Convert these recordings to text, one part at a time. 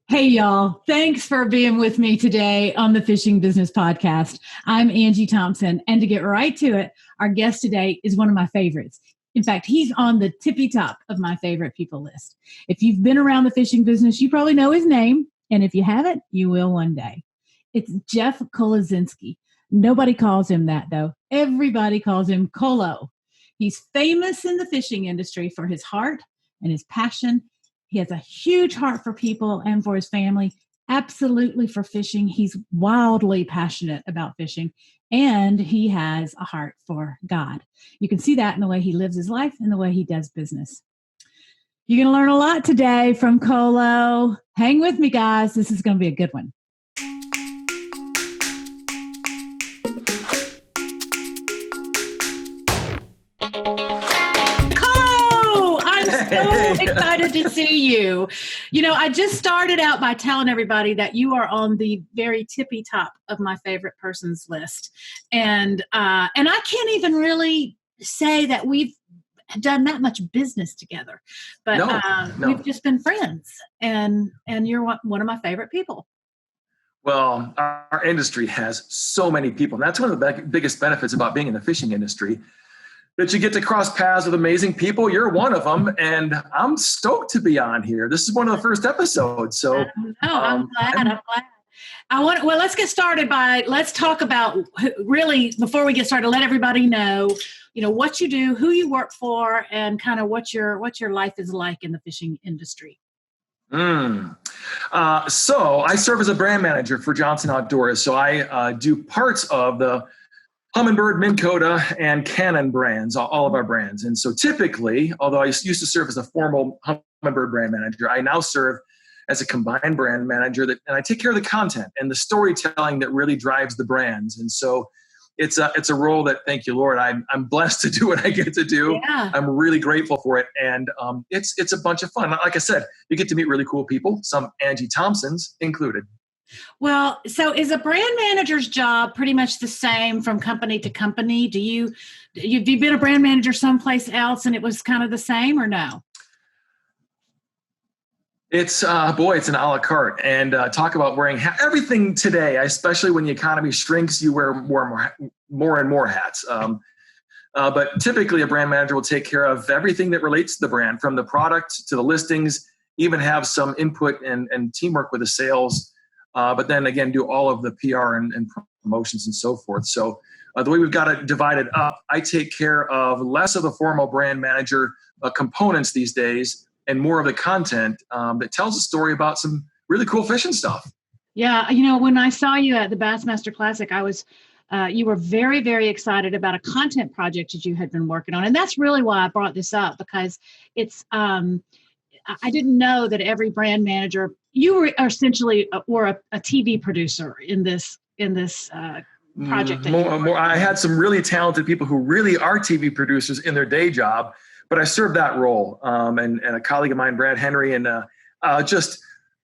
Hey, y'all. Thanks for being with me today on the Fishing Business Podcast. I'm Angie Thompson, and to get right to it, our guest today is one of my favorites. In fact, he's on the tippy top of my favorite people list. If you've been around the fishing business, you probably know his name, and if you haven't, you will one day. It's Jeff Kolodzinski. Nobody calls him that, though. Everybody calls him Kolo. He's famous in the fishing industry for his heart and his passion. He has a huge heart for people and for his family, absolutely for fishing. He's wildly passionate about fishing, and he has a heart for God. You can see that in the way he lives his life and the way he does business. You're going to learn a lot today from Kolo. Hang with me, guys. This is going to be a good one. So excited to see you. You know, I just started out by telling everybody that you are on the very tippy top of my favorite persons list. And I can't even really say that we've done that much business together, but no. We've just been friends, and you're one of my favorite people. Well, our industry has so many people, and that's one of the biggest benefits about being in the fishing industry, that you get to cross paths with amazing people. You're one of them, and I'm stoked to be on here. This is one of the first episodes, so I'm glad. Let's get started let's talk about, really, before we get started, let everybody know, what you do, who you work for, and kind of what your life is like in the fishing industry. So I serve as a brand manager for Johnson Outdoors. So I do parts of the Humminbird, Minnkota, and Canon brands, all of our brands. And so typically, although I used to serve as a formal Humminbird brand manager, I now serve as a combined brand manager, and I take care of the content and the storytelling that really drives the brands. And so it's a role that, thank you, Lord, I'm blessed to do what I get to do. Yeah. I'm really grateful for it. And it's a bunch of fun. Like I said, you get to meet really cool people, some Angie Thompsons included. Well, so is a brand manager's job pretty much the same from company to company? Have you been a brand manager someplace else and it was kind of the same, or no? It's it's an a la carte, and talk about wearing everything today, especially when the economy shrinks, you wear more and more hats. But typically a brand manager will take care of everything that relates to the brand, from the product to the listings, even have some input and teamwork with the sales. But then again, do all of the PR and promotions and so forth. So the way we've got it divided up, I take care of less of the formal brand manager components these days, and more of the content that tells a story about some really cool fishing stuff. Yeah, when I saw you at the Bassmaster Classic, you were very, very excited about a content project that you had been working on. And that's really why I brought this up, because it's I didn't know that every brand manager, you were essentially a TV producer in this project. I had some really talented people who really are TV producers in their day job, but I served that role. And a colleague of mine, Brad Henry, and just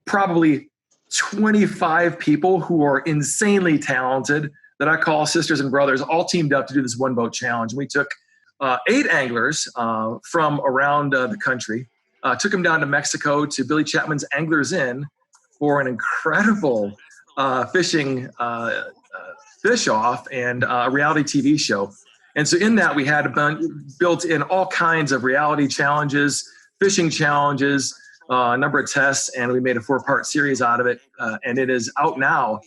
probably 25 people who are insanely talented that I call sisters and brothers, all teamed up to do this one boat challenge. We took 8 anglers from around the country. Took them down to Mexico to Billy Chapman's Anglers Inn for an incredible fishing fish-off and a reality TV show. And so in that, we had built in all kinds of reality challenges, fishing challenges, a number of tests, and we made a 4-part series out of it. And it is out now.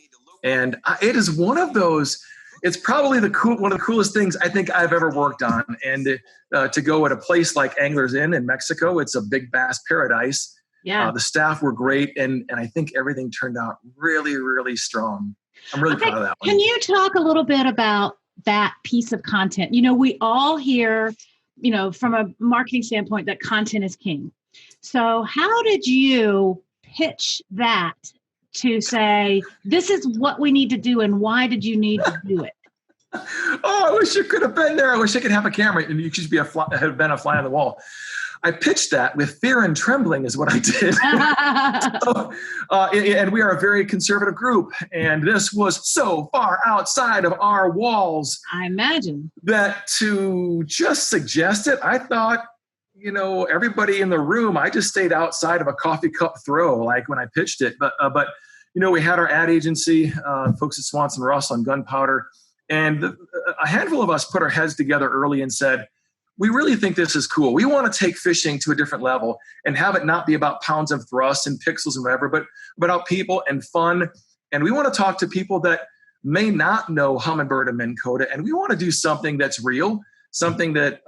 And it is one of those, it's probably one of the coolest things I think I've ever worked on. And to go at a place like Anglers Inn in Mexico, it's a big bass paradise. Yeah. The staff were great, and I think everything turned out really, really strong. I'm really proud of that one. Can you talk a little bit about that piece of content? We all hear, from a marketing standpoint, that content is king. So how did you pitch that to say, this is what we need to do, and why did you need to do it? Oh, I wish you could have been there. I wish I could have a camera and you could just have been a fly on the wall. I pitched that with fear and trembling is what I did. And we are a very conservative group. And this was so far outside of our walls. I imagine. That to just suggest it, I thought everybody in the room, I just stayed outside of a coffee cup throw, like when I pitched it. But we had our ad agency, folks at Swanson Russ on gunpowder, and a handful of us put our heads together early and said, we really think this is cool. We want to take fishing to a different level and have it not be about pounds of thrust and pixels and whatever, but about people and fun. And we want to talk to people that may not know Humminbird and Minnkota, and we want to do something that's real, something that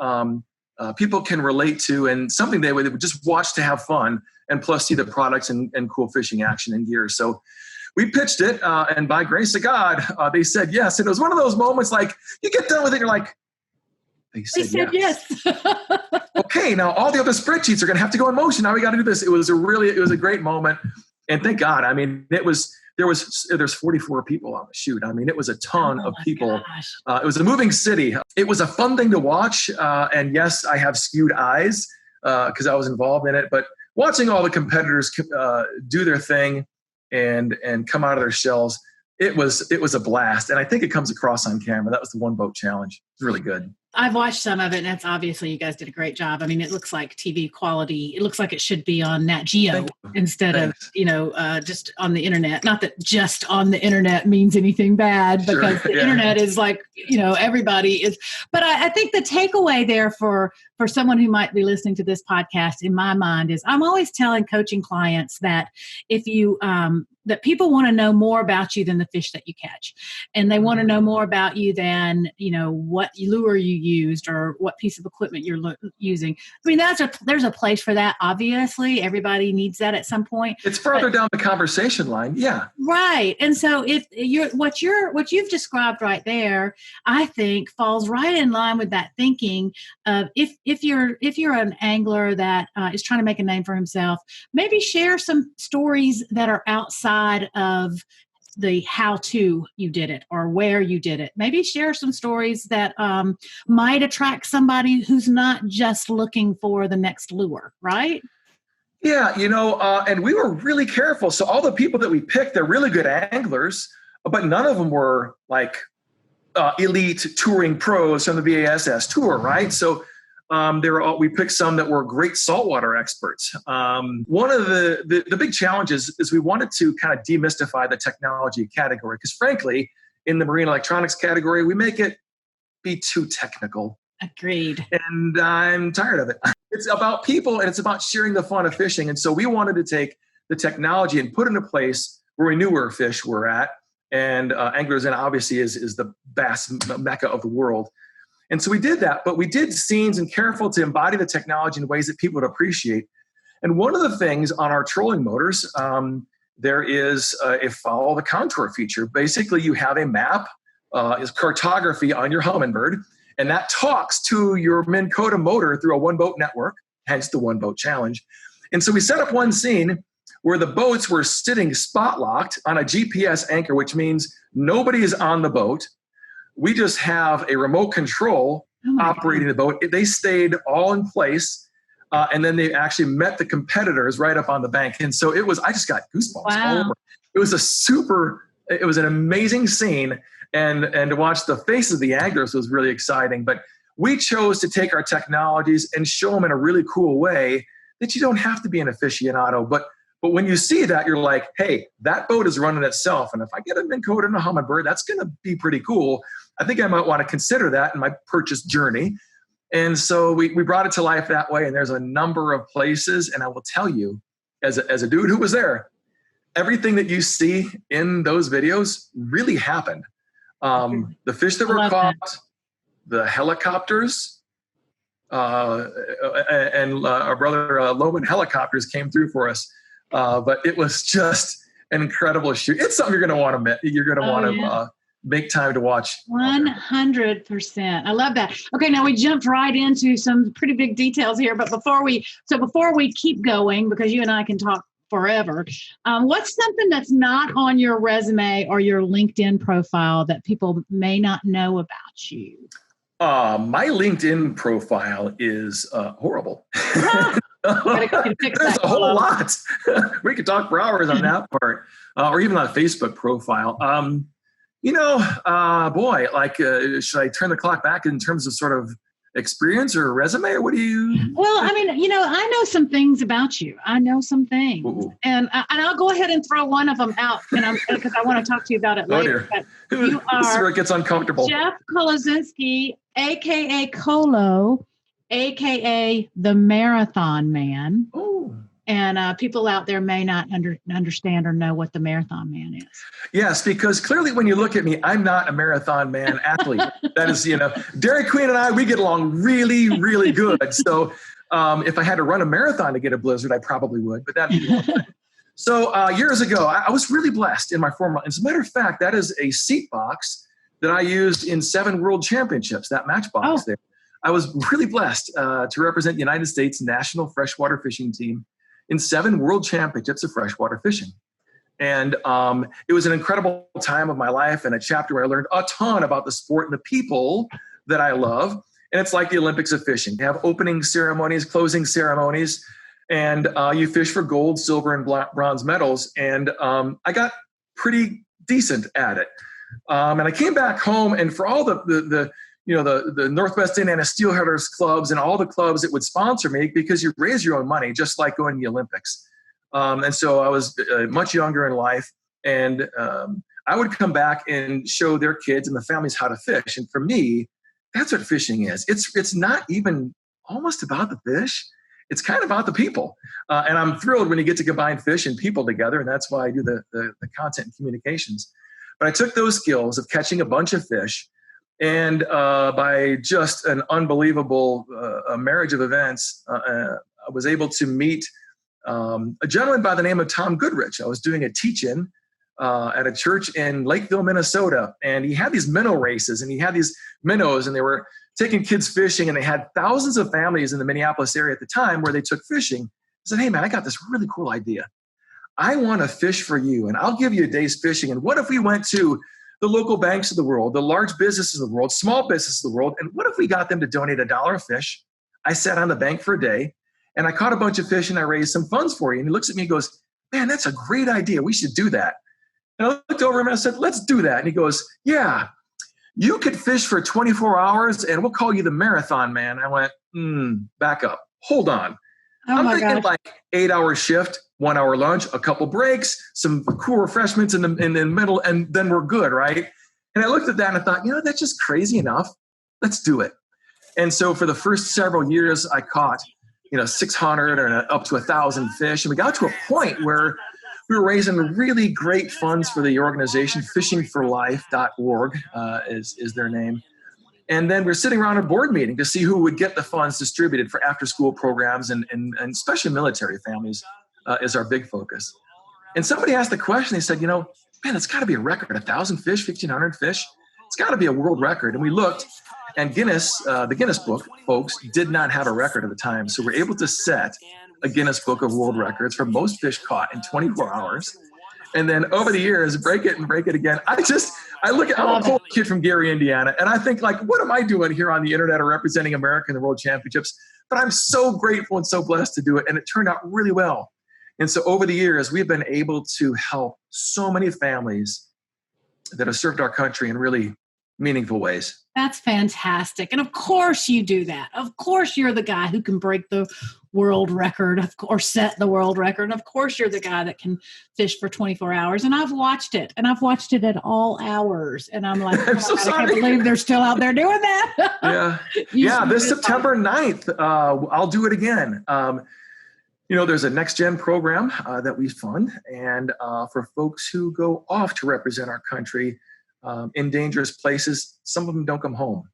people can relate to, and something they would just watch to have fun, and plus see the products and cool fishing action and gear. So we pitched it, and by grace of God, they said yes. And it was one of those moments like you get done with it, you're like, they said yes. Okay, now all the other spreadsheets are going to have to go in motion. Now we got to do this. It was a great moment, and thank God. I mean, there's 44 people on the shoot. I mean, it was a ton of people. It was a moving city. It was a fun thing to watch, and yes, I have skewed eyes because I was involved in it. But watching all the competitors do their thing and come out of their shells, it was a blast, and I think it comes across on camera. That was the One Boat Challenge. It's really good. I've watched some of it, and that's obviously you guys did a great job. I mean, it looks like TV quality. It looks like it should be on Nat Geo instead of, just on the internet. Not that just on the internet means anything bad, because the internet is like, everybody is. But I think the takeaway there for someone who might be listening to this podcast, in my mind, is I'm always telling coaching clients that if you that people want to know more about you than the fish that you catch. And they want to know more about you than, what lure you used or what piece of equipment you're using. I mean, there's a place for that. Obviously, everybody needs that at some point. It's further down the conversation line. Yeah. Right. And so if what you've described right there, I think falls right in line with that thinking of if you're an angler that is trying to make a name for himself, maybe share some stories that are outside of the how-to you did it or where you did it. Maybe share some stories that might attract somebody who's not just looking for the next lure, right? Yeah, and we were really careful. So all the people that we picked, they're really good anglers, but none of them were like elite touring pros from the BASS tour, right? So we picked some that were great saltwater experts. One of the big challenges is we wanted to kind of demystify the technology category, because frankly, in the marine electronics category, we make it be too technical. Agreed. And I'm tired of it. It's about people, and it's about sharing the fun of fishing. And so we wanted to take the technology and put it in a place where we knew where fish were at. And Anglers Inn obviously is the bass mecca of the world. And so we did that, but we did scenes and careful to embody the technology in ways that people would appreciate. And one of the things on our trolling motors, there is a follow the contour feature. Basically, you have a map, is cartography on your Humminbird, and that talks to your Minnkota motor through a one-boat network, hence the One Boat Challenge. And so we set up one scene where the boats were sitting spot-locked on a GPS anchor, which means nobody is on the boat. We just have a remote control operating the boat. They stayed all in place, and then they actually met the competitors right up on the bank. And so I just got goosebumps all over. It was an amazing scene, and to watch the faces of the anglers was really exciting. But we chose to take our technologies and show them in a really cool way that you don't have to be an aficionado. But when you see that, you're like, hey, that boat is running itself. And if I get a Minnkota and a Humminbird, that's going to be pretty cool. I think I might want to consider that in my purchase journey. And so we brought it to life that way. And there's a number of places. And I will tell you, as a dude who was there, everything that you see in those videos really happened. The fish that were caught, the helicopters, and our brother Loman helicopters came through for us. But it was just an incredible shoot. It's something you're going to want to make time to watch. 100%. I love that. Okay, now we jumped right into some pretty big details here, but before we keep going, because you and I can talk forever, what's something that's not on your resume or your LinkedIn profile that people may not know about you? My LinkedIn profile is horrible. There's a whole lot. We could talk for hours on that part, or even on a Facebook profile. Should I turn the clock back in terms of sort of experience or a resume, or what do you? Well, I mean, I know some things about you. I know some things, and I'll go ahead and throw one of them out, because I want to talk to you about it later. But you are, this is where it gets uncomfortable. Jeff Kolodzinski, aka Kolo, aka the Marathon Man. Oh. And people out there may not understand or know what the Marathon Man is. Yes, because clearly when you look at me, I'm not a Marathon Man athlete. That is, Dairy Queen and I, we get along really, really good. So if I had to run a marathon to get a blizzard, I probably would. But that'd be one thing. So years ago, I was really blessed in my former. As a matter of fact, that is a seat box that I used in 7 World Championships, that matchbox there. I was really blessed to represent the United States national freshwater fishing team in 7 World Championships of freshwater fishing. And it was an incredible time of my life and a chapter where I learned a ton about the sport and the people that I love. And it's like the Olympics of fishing. You have opening ceremonies, closing ceremonies, and you fish for gold, silver, and bronze medals. And I got pretty decent at it. And I came back home, and for all the Northwest Indiana Steelheaders clubs and all the clubs that would sponsor me, because you raise your own money, just like going to the Olympics. And so I was much younger in life, and I would come back and show their kids and the families how to fish. And for me, that's what fishing is. It's not even almost about the fish. It's kind of about the people. And I'm thrilled when you get to combine fish and people together. And that's why I do the content and communications. But I took those skills of catching a bunch of fish, and by just an unbelievable marriage of events, I was able to meet a gentleman by the name of Tom Goodrich. I was doing a teach-in at a church in Lakeville, Minnesota, and he had these minnow races, and he had these minnows, and they were taking kids fishing, and they had thousands of families in the Minneapolis area at the time where they took fishing. I said, hey, man, I got this really cool idea. I want to fish for you, and I'll give you a day's fishing. And what if we went to the local banks of the world, the large businesses of the world, small businesses of the world, and what if we got them to donate $1 a fish? I sat on the bank for a day, and I caught a bunch of fish, and I raised some funds for you. And he looks at me and goes, man, that's a great idea. We should do that. And I looked over him and I said, let's do that. And he goes, yeah, you could fish for 24 hours, and we'll call you the Marathon Man. I went, back up. Hold on. I'm thinking like 8-hour shift, 1 hour lunch, a couple breaks, some cool refreshments in the middle, and then we're good, right? And I looked at that and I thought, that's just crazy enough. Let's do it. And so for the first several years, I caught, 600 or up to 1,000 fish. And we got to a point where we were raising really great funds for the organization. Fishingforlife.org is their name. And then we're sitting around a board meeting to see who would get the funds distributed for after-school programs, and especially military families is our big focus. And somebody asked the question, they said, man, it's got to be a record, 1,000 fish, 1,500 fish. It's got to be a world record. And we looked, and Guinness, the Guinness Book folks did not have a record at the time. So we're able to set a Guinness Book of World Records for most fish caught in 24 hours. And then over the years, break it and break it again. I'm a cool kid from Gary, Indiana. And I think, like, what am I doing here on the internet or representing America in the World Championships? But I'm so grateful and so blessed to do it. And it turned out really well. And so over the years, we've been able to help so many families that have served our country in really meaningful ways. That's fantastic. And of course you do that. Of course you're the guy who can break the world record or set the world record. And of course you're the guy that can fish for 24 hours. And I've watched it. And I've watched it at all hours. And I'm like, I'm so sorry. I can't believe they're still out there doing that. Yeah. This September 9th, I'll do it again. There's a next gen program that we fund, and for folks who go off to represent our country in dangerous places, some of them don't come home.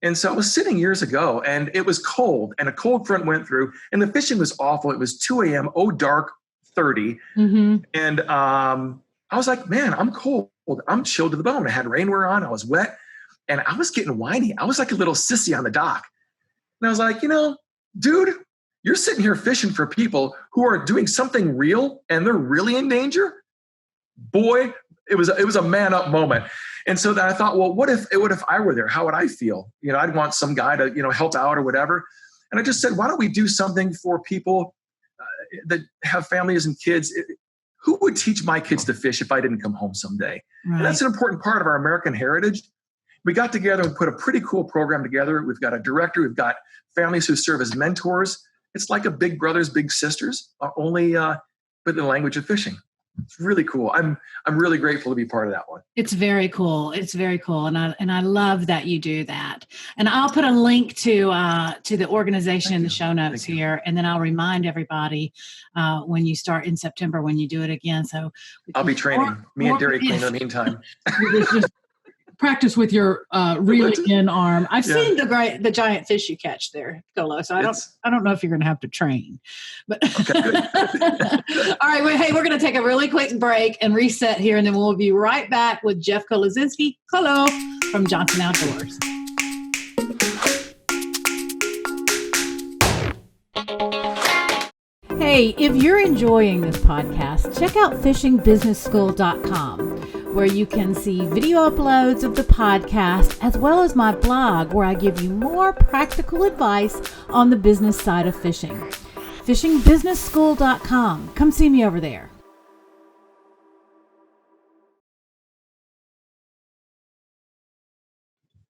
And so I was sitting years ago, and it was cold, and a cold front went through, and the fishing was awful. It was 2 a.m., dark, 30. Mm-hmm. And I was like, man, I'm cold. I'm chilled to the bone. I had rainwear on. I was wet, and I was getting whiny. I was like a little sissy on the dock. And I was like, dude, you're sitting here fishing for people who are doing something real, and they're really in danger. Boy, it was a man up moment. And so then I thought, well, what if I were there? How would I feel? I'd want some guy to, help out or whatever. And I just said, why don't we do something for people that have families and kids? Who would teach my kids to fish if I didn't come home someday? Right. And that's an important part of our American heritage. we got together and put a pretty cool program together. We've got a director. We've got families who serve as mentors. It's like a big brothers, big sisters, only with the language of fishing. It's really cool. I'm really grateful to be part of that one. It's very cool. It's very cool. And I love that you do that. And I'll put a link to the organization in the show notes here. And then I'll remind everybody when you start in September, when you do it again. So I'll be training me and Derek in the meantime. Practice with your reeling in arm. I've seen the giant fish you catch there, Kolo. So I don't know if you're going to have to train. But okay, good. All right. Well, hey, we're going to take a really quick break and reset here, and then we'll be right back with Jeff Kolodzinski, Kolo from Johnson Outdoors. Hey, if you're enjoying this podcast, check out fishingbusinessschool.com, where you can see video uploads of the podcast, as well as my blog, where I give you more practical advice on the business side of fishing. fishingbusinessschool.com. Come see me over there.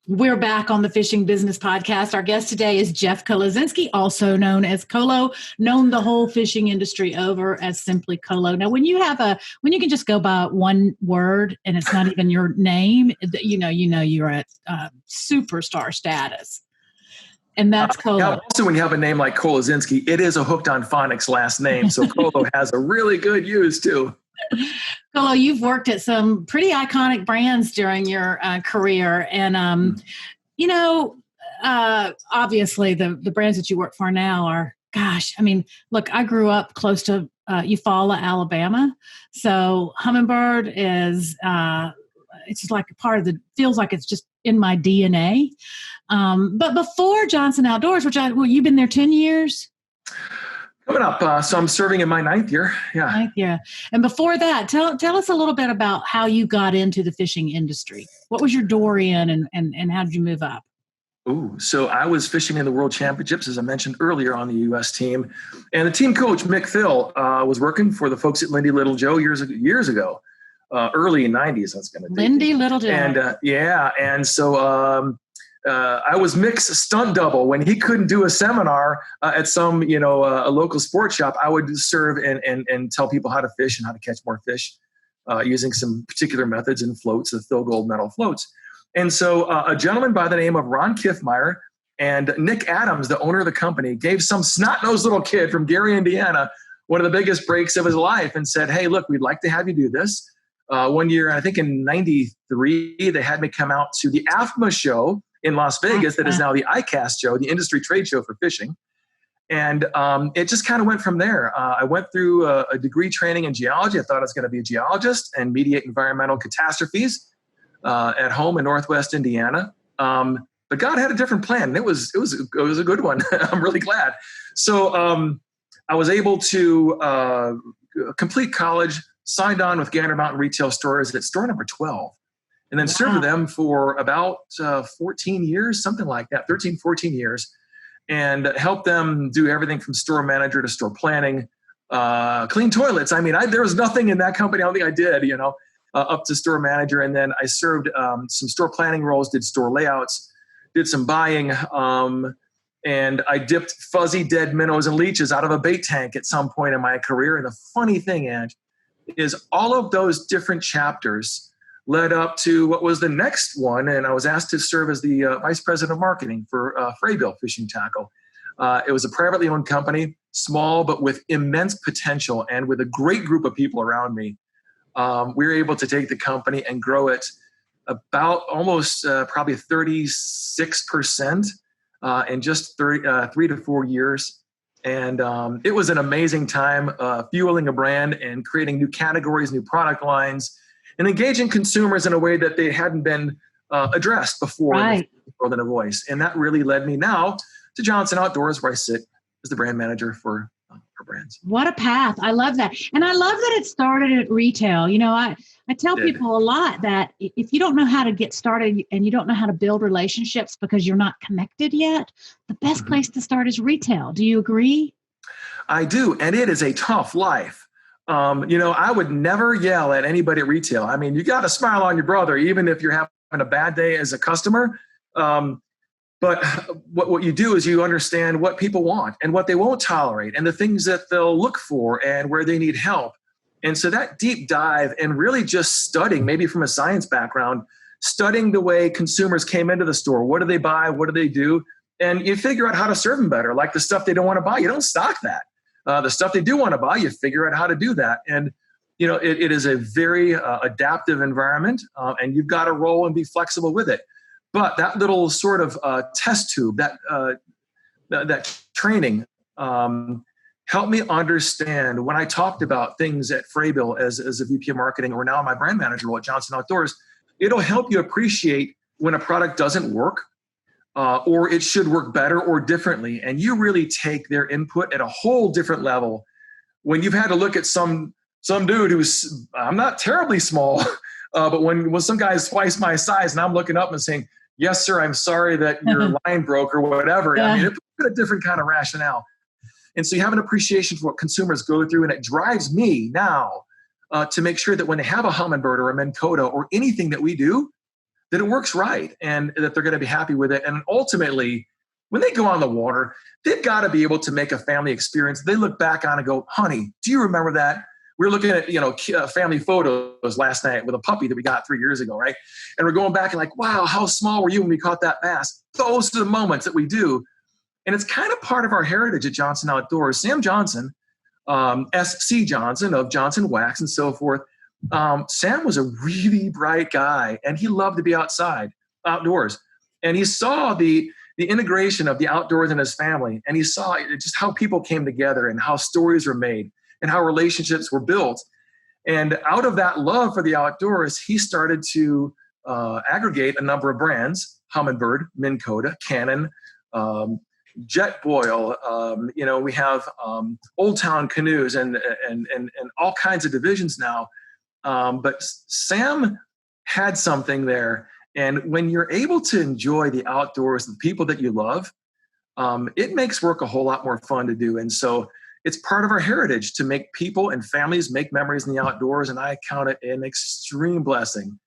We're back on the Fishing Business Podcast. Our guest today is Jeff Kaczynski, also known as Kolo, known the whole fishing industry over as simply Kolo. Now, when you can just go by one word and it's not even your name, you're at superstar status. And that's Kolo. Also, when you have a name like Kolodzinski, it is a hooked on phonics last name. So Kolo has a really good use too. Kolo, you've worked at some pretty iconic brands during your career. And, obviously the brands that you work for now are, look, I grew up close to Eufaula, Alabama. So Humminbird is, it's just like a part of feels like it's just in my DNA. But before Johnson Outdoors, you've been there 10 years? Coming up, so I'm serving in my 9th year. Yeah. 9th year. And before that, tell us a little bit about how you got into the fishing industry. What was your door in and how did you move up? So I was fishing in the World Championships, as I mentioned earlier, on the U.S. team. And the team coach, Mick Phil, was working for the folks at Lindy Little Joe years ago, early 90s. That's going to be Lindy Little Joe. And and so I was Mick's stunt double. When he couldn't do a seminar at some, a local sports shop, I would serve and tell people how to fish and how to catch more fish using some particular methods and floats, the Phil Gold medal floats. And so a gentleman by the name of Ron Kiffmeyer and Nick Adams, the owner of the company, gave some snot-nosed little kid from Gary, Indiana, one of the biggest breaks of his life and said, hey, look, we'd like to have you do this. One year, I think in 93, they had me come out to the AFMA show in Las Vegas that is now the ICAST show, the industry trade show for fishing. And it just kind of went from there. I went through a degree training in geology. I thought I was going to be a geologist and mediate environmental catastrophes at home in Northwest Indiana. But God had a different plan. And it was a good one. I'm really glad. So I was able to complete college, signed on with Gander Mountain Retail Stores at store number 12. And then served them for about 14 years, something like that, 13, 14 years, and helped them do everything from store manager to store planning, clean toilets. There was nothing in that company I don't think I did, up to store manager. And then I served some store planning roles, did store layouts, did some buying, and I dipped fuzzy dead minnows and leeches out of a bait tank at some point in my career. And the funny thing, Ange, is all of those different chapters led up to what was the next one, and I was asked to serve as the vice president of marketing for Freybill Fishing Tackle. It was a privately owned company, small but with immense potential, and with a great group of people around me. We were able to take the company and grow it about almost probably 36% in just 3 to 4 years. And it was an amazing time fueling a brand and creating new categories, new product lines, and engaging consumers in a way that they hadn't been addressed before. Right. More than a voice. And that really led me now to Johnson Outdoors, where I sit as the brand manager for brands. What a path. I love that. And I love that it started at retail. I tell people a lot that if you don't know how to get started and you don't know how to build relationships because you're not connected yet, the best place to start is retail. Do you agree? I do. And it is a tough life. I would never yell at anybody at retail. You got to smile on your brother, even if you're having a bad day as a customer. But what you do is you understand what people want and what they won't tolerate and the things that they'll look for and where they need help. And so that deep dive and really just studying, maybe from a science background, studying the way consumers came into the store. What do they buy? What do they do? And you figure out how to serve them better. Like the stuff they don't want to buy, you don't stock that. The stuff they do want to buy, you figure out how to do that. And, you know, it is a very adaptive environment, and you've got to roll and be flexible with it. But that little sort of test tube, that training, helped me understand when I talked about things at Fraybill as a VP of marketing, or now my brand manager role at Johnson Outdoors. It'll help you appreciate when a product doesn't work, or it should work better or differently. And you really take their input at a whole different level. When you've had to look at some dude who's, I'm not terribly small, but when some guy is twice my size and I'm looking up and saying, yes, sir, I'm sorry that your line broke or whatever. Yeah. I mean, it's a different kind of rationale. And so you have an appreciation for what consumers go through, and it drives me now to make sure that when they have a Humminbird or a Minnkota or anything that we do, that it works right and that they're going to be happy with it. And ultimately, when they go on the water, they've got to be able to make a family experience. They look back on and go, honey, do you remember that? We were looking at, family photos last night with a puppy that we got 3 years ago, right? And we're going back and like, wow, how small were you when we caught that bass? Those are the moments that we do. And it's kind of part of our heritage at Johnson Outdoors. Sam Johnson, S.C. Johnson of Johnson Wax and so forth. Sam was a really bright guy, and he loved to be outdoors. And he saw the integration of the outdoors in his family, and he saw just how people came together and how stories were made and how relationships were built. And out of that love for the outdoors, he started to aggregate a number of brands: Humminbird, Minnkota, Canon, Jet Boil. We have Old Town Canoes and all kinds of divisions now. But Sam had something there. And when you're able to enjoy the outdoors, the people that you love, it makes work a whole lot more fun to do. And so it's part of our heritage to make people and families make memories in the outdoors. And I count it an extreme blessing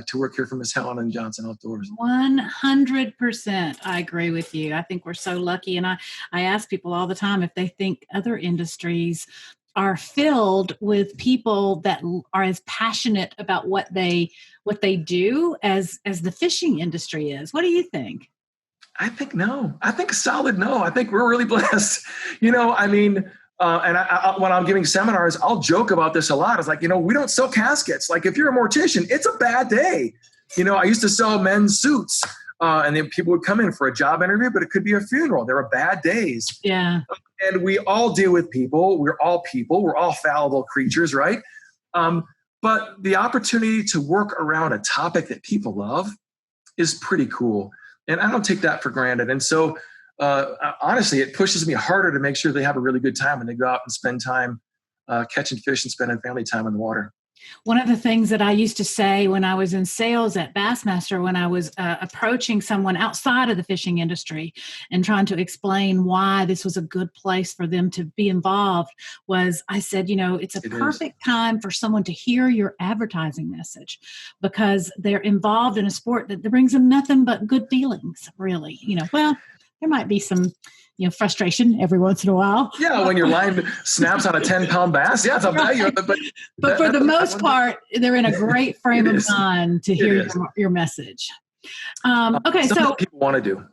to work here for Miss Helen and Johnson Outdoors. 100%. I agree with you. I think we're so lucky. And I ask people all the time if they think other industries are filled with people that are as passionate about what they do as the fishing industry is. What do you think? I think no. I think solid no. I think we're really blessed. And I, when I'm giving seminars, I'll joke about this a lot. It's like, we don't sell caskets. Like if you're a mortician, it's a bad day. I used to sell men's suits, and then people would come in for a job interview, but it could be a funeral. There are bad days. Yeah. And we all deal with people. We're all people. We're all fallible creatures, right? But the opportunity to work around a topic that people love is pretty cool. And I don't take that for granted. And so, honestly, it pushes me harder to make sure they have a really good time when they go out and spend time catching fish and spending family time in the water. One of the things that I used to say when I was in sales at Bassmaster, when I was approaching someone outside of the fishing industry and trying to explain why this was a good place for them to be involved, was I said, it's a perfect time for someone to hear your advertising message, because they're involved in a sport that brings them nothing but good feelings, really. There might be some frustration every once in a while. Yeah, when your line snaps on a 10-pound bass. Yeah, it's a value. But for the most part, they're in a great frame of mind to hear your message. Okay, so people want to do.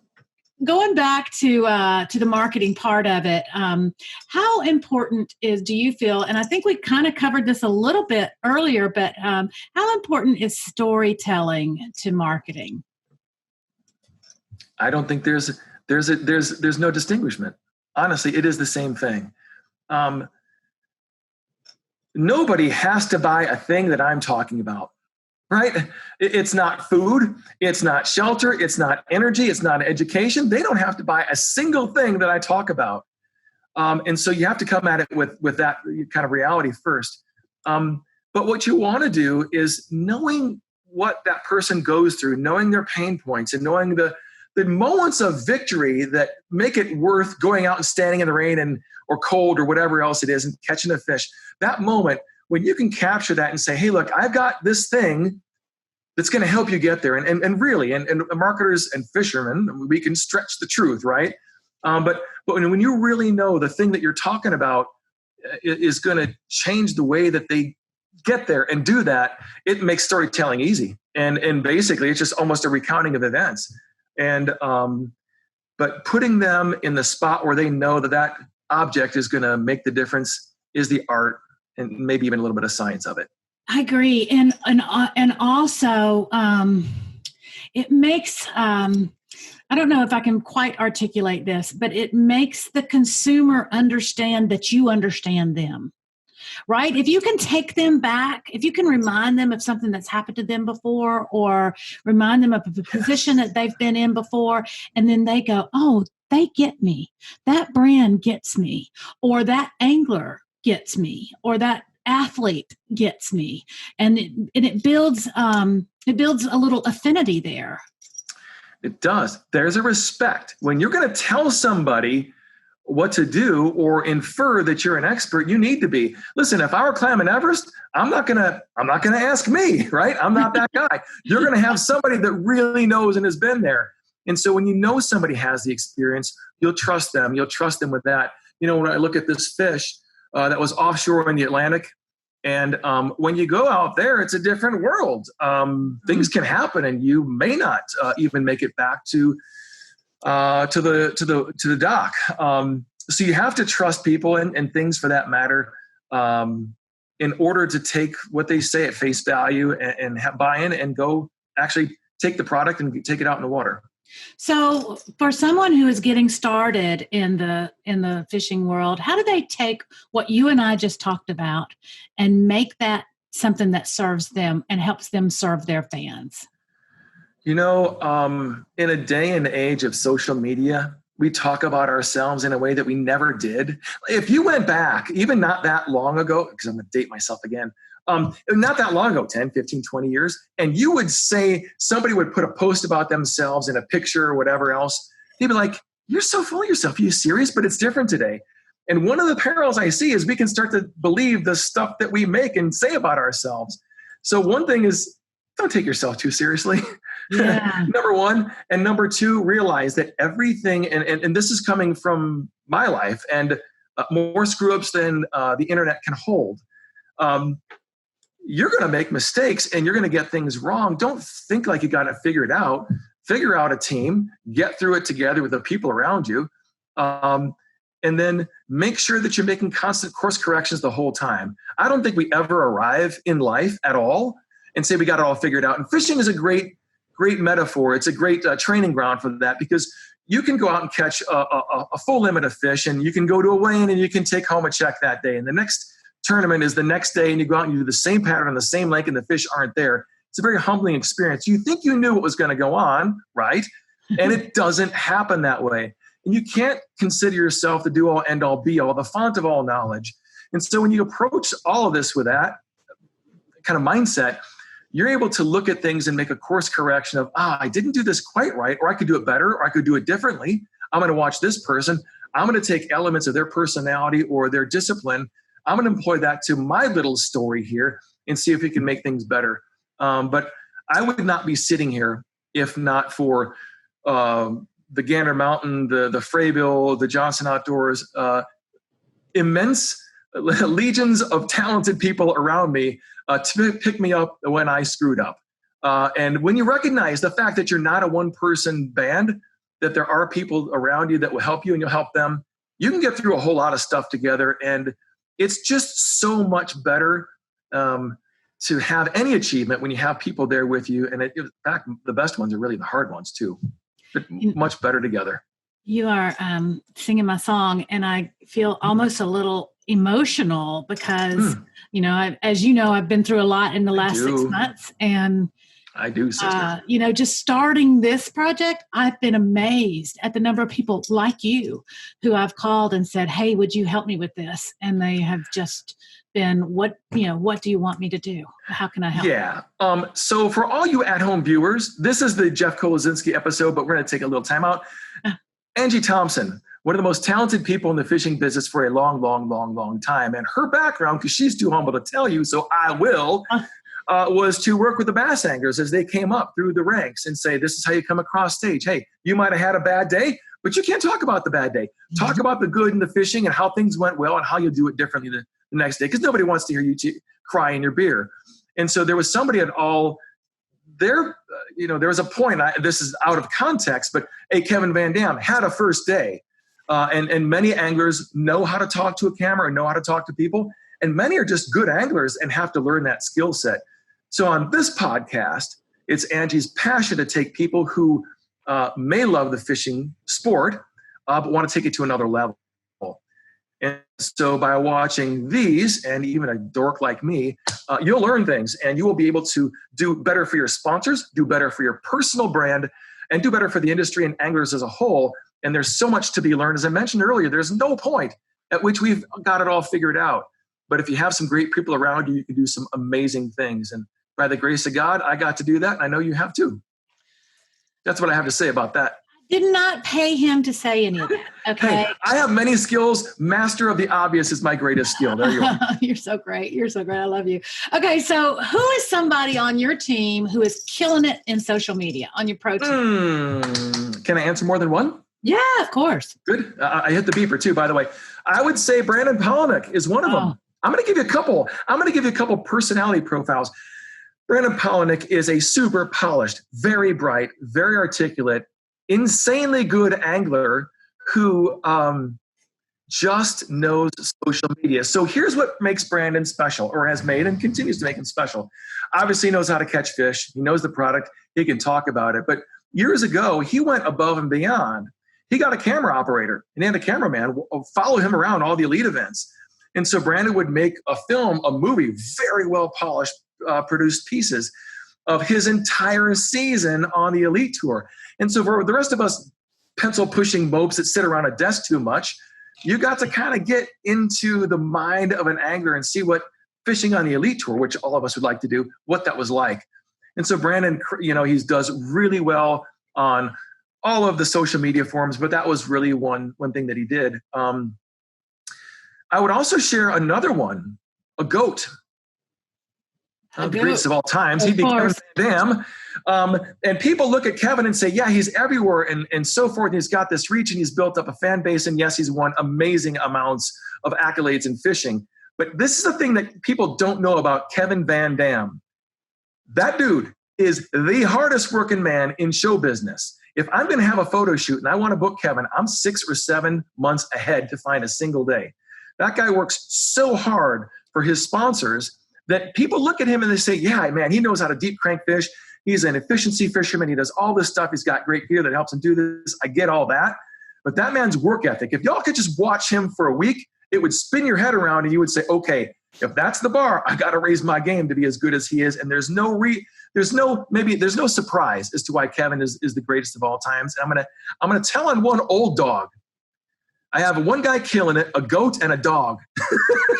Going back to the marketing part of it, how important do you feel, and I think we kind of covered this a little bit earlier, but how important is storytelling to marketing? I don't think there's no distinguishment. Honestly, it is the same thing. Nobody has to buy a thing that I'm talking about, right? It's not food. It's not shelter. It's not energy. It's not education. They don't have to buy a single thing that I talk about. And so you have to come at it with that kind of reality first. But what you want to do is knowing what that person goes through, knowing their pain points, and knowing the moments of victory that make it worth going out and standing in the rain or cold or whatever else it is and catching a fish. That moment when you can capture that and say, hey, look, I've got this thing that's going to help you get there. And really, and marketers and fishermen, we can stretch the truth, right? But when you really know the thing that you're talking about is going to change the way that they get there and do that, it makes storytelling easy. And basically, it's just almost a recounting of events. And but putting them in the spot where they know that object is going to make the difference is the art and maybe even a little bit of science of it. I agree, and also it makes. I don't know if I can quite articulate this, but it makes the consumer understand that you understand them, right? If you can take them back, if you can remind them of something that's happened to them before, or remind them of a position that they've been in before, and then they go, oh, they get me. That brand gets me, or that angler gets me, or that athlete gets me. And it builds a little affinity there. It does. There's a respect. When you're going to tell somebody what to do or infer that you're an expert, you need to be. Listen, if I were climbing Everest, I'm not gonna ask me, right? I'm not that guy. You're going to have somebody that really knows and has been there. And so when you know somebody has the experience, you'll trust them. You'll trust them with that. You know, when I look at this fish that was offshore in the Atlantic, and when you go out there, it's a different world. Things can happen, and you may not even make it back to the dock. So you have to trust people and things for that matter in order to take what they say at face value and buy in and go actually take the product and take it out in the water. So for someone who is getting started in the fishing world, how do they take what you and I just talked about and make that something that serves them and helps them serve their fans? You know, in a day and age of social media, we talk about ourselves in a way that we never did. If you went back, even not that long ago, because I'm going to date myself again, not that long ago, 10, 15, 20 years, and you would say somebody would put a post about themselves in a picture or whatever else, they'd be like, you're so full of yourself. Are you serious? But it's different today. And one of the perils I see is we can start to believe the stuff that we make and say about ourselves. So one thing is, don't take yourself too seriously. Yeah. Number one. And number two, realize that everything, and this is coming from my life, and more screw-ups than the internet can hold. You're going to make mistakes and you're going to get things wrong. Don't think like you got it figured out. Figure out a team, get through it together with the people around you. And then make sure that you're making constant course corrections the whole time. I don't think we ever arrive in life at all and say we got it all figured out. And fishing is a great metaphor. It's a great training ground for that, because you can go out and catch a full limit of fish, and you can go to a weigh-in and you can take home a check that day. And the next tournament is the next day, and you go out and you do the same pattern on the same lake and the fish aren't there. It's a very humbling experience. You think you knew what was going to go on, right? And it doesn't happen that way. And you can't consider yourself the do-all, end-all, be-all, the font of all knowledge. And so when you approach all of this with that kind of mindset, you're able to look at things and make a course correction of, I didn't do this quite right, or I could do it better, or I could do it differently. I'm going to watch this person. I'm going to take elements of their personality or their discipline. I'm going to employ that to my little story here and see if we can make things better. But I would not be sitting here if not for the Gander Mountain, the Fraybill, the Johnson Outdoors, immense legions of talented people around me to pick me up when I screwed up. And when you recognize the fact that you're not a one-person band, that there are people around you that will help you and you'll help them, you can get through a whole lot of stuff together. And it's just so much better to have any achievement when you have people there with you. And in fact, the best ones are really the hard ones too, but much better together. You are singing my song, and I feel almost a little emotional because, as you know, I've been through a lot in the last 6 months, and I do, sister. Just starting this project, I've been amazed at the number of people like you who I've called and said, hey, would you help me with this? And they have just been, what do you want me to do? How can I help? Yeah. So for all you at-home viewers, this is the Jeff Kolodzinski episode, but we're going to take a little time out. Angie Thompson, one of the most talented people in the fishing business for a long, long, long, long time. And her background, because she's too humble to tell you, so I will. was to work with the bass anglers as they came up through the ranks and say, this is how you come across stage. Hey, you might have had a bad day, but you can't talk about the bad day. Talk about the good and the fishing and how things went well and how you'll do it differently the next day, because nobody wants to hear you cry in your beer. And so there was somebody at all there, there was a point, this is out of context, but Kevin Van Dam had a first day. And many anglers know how to talk to a camera and know how to talk to people. And many are just good anglers and have to learn that skill set. So on this podcast, it's Angie's passion to take people who may love the fishing sport, but want to take it to another level. And so by watching these, and even a dork like me, you'll learn things, and you will be able to do better for your sponsors, do better for your personal brand, and do better for the industry and anglers as a whole. And there's so much to be learned. As I mentioned earlier, there's no point at which we've got it all figured out. But if you have some great people around you, you can do some amazing things. And by the grace of God, I got to do that. And I know you have too. That's what I have to say about that. Did not pay him to say any of that. Okay. Hey, I have many skills. Master of the obvious is my greatest skill. There you go. You're so great. You're so great. I love you. Okay. So who is somebody on your team who is killing it in social media on your pro team? Can I answer more than one? Yeah, of course. Good. I hit the beeper too, by the way. I would say Brandon Powell is one of them. I'm going to give you a couple. I'm going to give you a couple personality profiles. Brandon Powell is a super polished, very bright, very articulate, insanely good angler who just knows social media. So here's what makes Brandon special, or has made and continues to make him special. Obviously, he knows how to catch fish. He knows the product. He can talk about it. But years ago, he went above and beyond. He got a camera operator and he had a cameraman follow him around all the elite events. And so Brandon would make a movie, very well polished, produced pieces of his entire season on the elite tour. And so for the rest of us pencil pushing mopes that sit around a desk too much, you got to kind of get into the mind of an angler and see what fishing on the elite tour, which all of us would like to do, what that was like. And so Brandon, he does really well on all of the social media forums, but that was really one thing that he did. I would also share another one, a goat. The greatest of all times. He'd be Kevin Van Dam. And people look at Kevin and say, yeah, he's everywhere and so forth. And he's got this reach and he's built up a fan base. And yes, he's won amazing amounts of accolades in fishing. But this is the thing that people don't know about Kevin Van Dam. That dude is the hardest working man in show business. If I'm going to have a photo shoot and I want to book Kevin, I'm 6 or 7 months ahead to find a single day. That guy works so hard for his sponsors that people look at him and they say, yeah, man, he knows how to deep crank fish. He's an efficiency fisherman. He does all this stuff. He's got great gear that helps him do this. I get all that. But that man's work ethic, if y'all could just watch him for a week, it would spin your head around and you would say, okay, if that's the bar, I got to raise my game to be as good as he is. And there's no surprise as to why Kevin is the greatest of all times. And I'm gonna tell on one old dog. I have one guy killing it, a goat and a dog.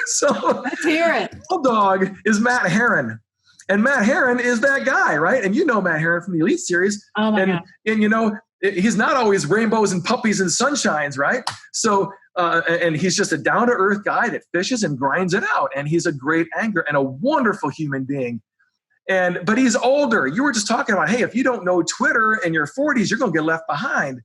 So let's hear it. Old dog is Matt Herron. And Matt Herron is that guy, right? And you know Matt Herron from the Elite Series. Oh my God. And he's not always rainbows and puppies and sunshines, right? So and he's just a down-to-earth guy that fishes and grinds it out. And he's a great angler and a wonderful human being. But he's older. You were just talking about, hey, if you don't know Twitter in your 40s, you're going to get left behind.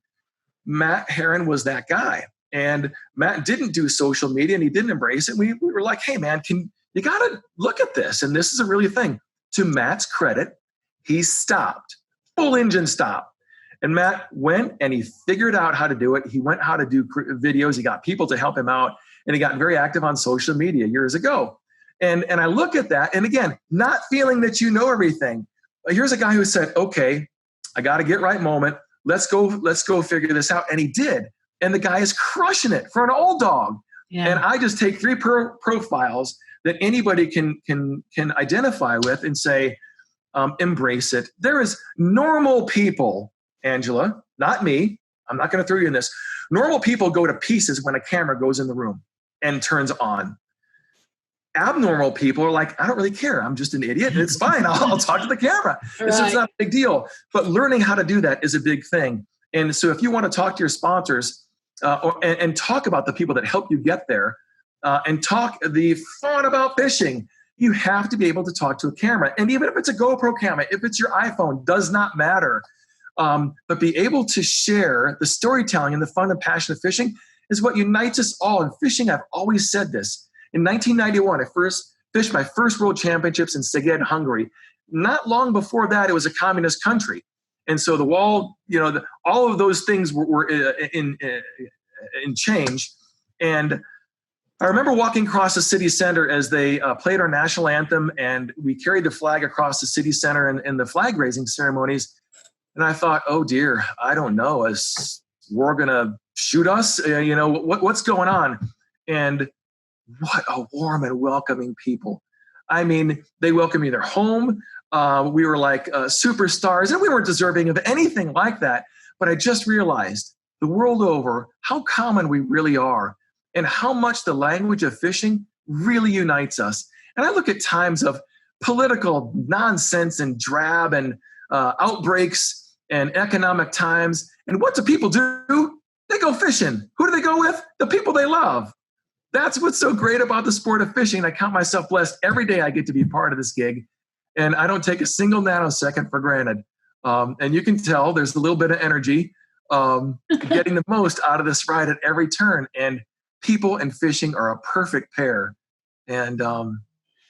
Matt Herron was that guy. And Matt didn't do social media and he didn't embrace it. We were like, hey, man, you got to look at this. And this is a really thing. To Matt's credit, he stopped, full engine stop. And Matt went and he figured out how to do it. He went how to do videos. He got people to help him out. And he got very active on social media years ago. And I look at that. And again, not feeling that you know everything. Here's a guy who said, okay, I got to get right moment. Let's go figure this out. And he did. And the guy is crushing it for an old dog. Yeah. And I just take 3 profiles that anybody can identify with and say, embrace it. There is normal people, Angela, not me. I'm not going to throw you in this. Normal people go to pieces when a camera goes in the room and turns on. Abnormal people are like, I don't really care. I'm just an idiot. And it's fine. I'll talk to the camera. Right. It's not a big deal. But learning how to do that is a big thing. And so if you want to talk to your sponsors and talk about the people that help you get there and talk the fun about fishing, you have to be able to talk to a camera. And even if it's a GoPro camera, if it's your iPhone, does not matter. But be able to share the storytelling and the fun and passion of fishing is what unites us all. In fishing, I've always said this. In 1991, I first fished my first world championships in Szeged, Hungary. Not long before that, it was a communist country. And so the wall, all of those things were in change. And I remember walking across the city center as they played our national anthem, and we carried the flag across the city center in the flag raising ceremonies. And I thought, oh dear, I don't know, is war going to shoot us? What's going on? And what a warm and welcoming people. I mean, they welcomed me to their home. We were like superstars, and we weren't deserving of anything like that. But I just realized the world over how common we really are and how much the language of fishing really unites us. And I look at times of political nonsense and drab and outbreaks and economic times. And what do people do? They go fishing. Who do they go with? The people they love. That's what's so great about the sport of fishing. I count myself blessed every day I get to be part of this gig. And I don't take a single nanosecond for granted. And you can tell there's a little bit of energy getting the most out of this ride at every turn. And people and fishing are a perfect pair. And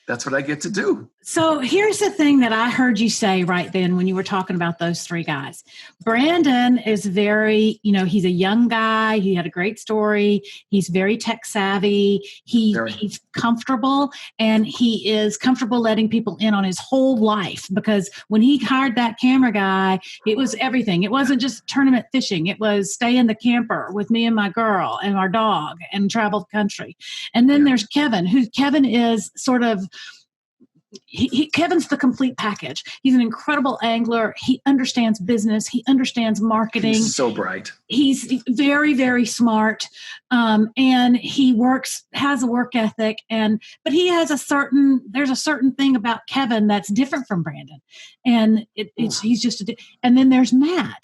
that's what I get to do. So here's the thing that I heard you say right then when you were talking about those three guys. Brandon is very, he's a young guy. He had a great story. He's very tech savvy. He's comfortable, and he is comfortable letting people in on his whole life, because when he hired that camera guy, it was everything. It wasn't just tournament fishing. It was stay in the camper with me and my girl and our dog and travel the country. And then there's Kevin, Kevin is sort of, Kevin's the complete package. Has an incredible angler. He understands business. He understands marketing. He's so bright. He's very, very smart. And he has a work ethic. But he has there's a certain thing about Kevin that's different from Brandon. And and then there's Matt,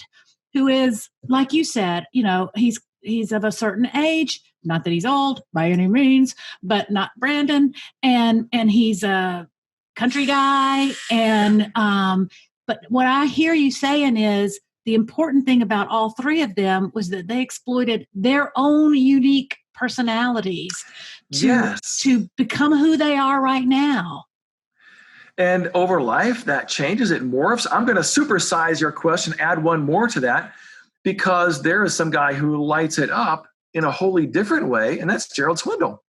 who is, like you said, he's of a certain age. Not that he's old by any means, but not Brandon. And he's a country guy. And but what I hear you saying is the important thing about all three of them was that they exploited their own unique personalities to become who they are right now. And over life, that changes, it morphs. I'm going to supersize your question, add one more to that, because there is some guy who lights it up in a wholly different way, and that's Gerald Swindle.